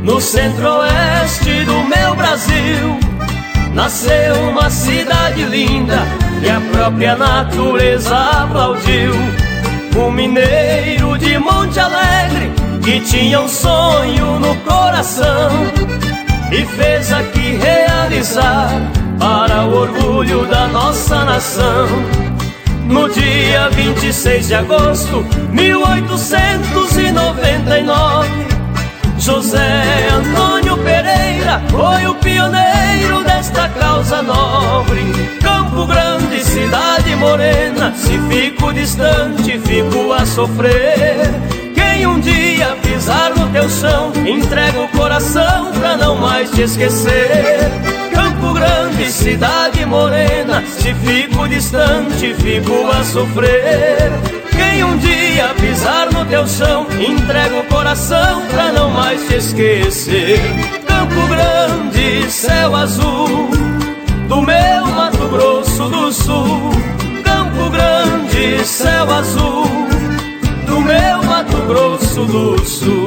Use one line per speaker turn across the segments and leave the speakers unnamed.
No centro-oeste do meu Brasil, nasceu uma cidade linda que a própria natureza aplaudiu. Um mineiro de Monte Alegre que tinha um sonho no coração e fez aqui realizar para o orgulho da nossa nação. No dia 26 de agosto, 1899, José Antônio Pereira foi o pioneiro desta causa nobre. Campo Grande, cidade morena, se fico distante, fico a sofrer. Quem um dia pisar no teu chão, entrega o coração pra não mais te esquecer. Campo Grande, cidade morena, se fico distante, fico a sofrer. Quem um dia pisar no teu chão, entrega o coração pra não mais te esquecer. Campo Grande, céu azul do meu Mato Grosso do Sul. Campo Grande, céu azul do meu Mato Grosso do Sul.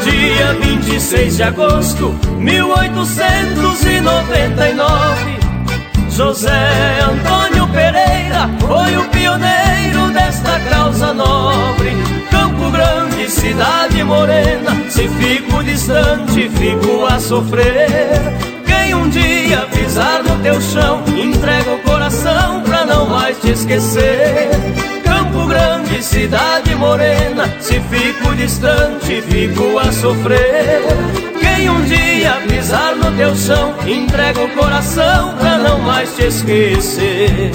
Dia 26 de agosto, 1899, José Antônio Pereira foi o pioneiro desta causa nobre. Campo Grande, cidade morena, se fico distante, fico a sofrer. Quem um dia pisar no teu chão, entrega o coração pra não mais te esquecer. Campo Grande, cidade morena, se fico distante, fico a sofrer. Quem um dia pisar no teu chão, entrega o coração pra não mais te esquecer.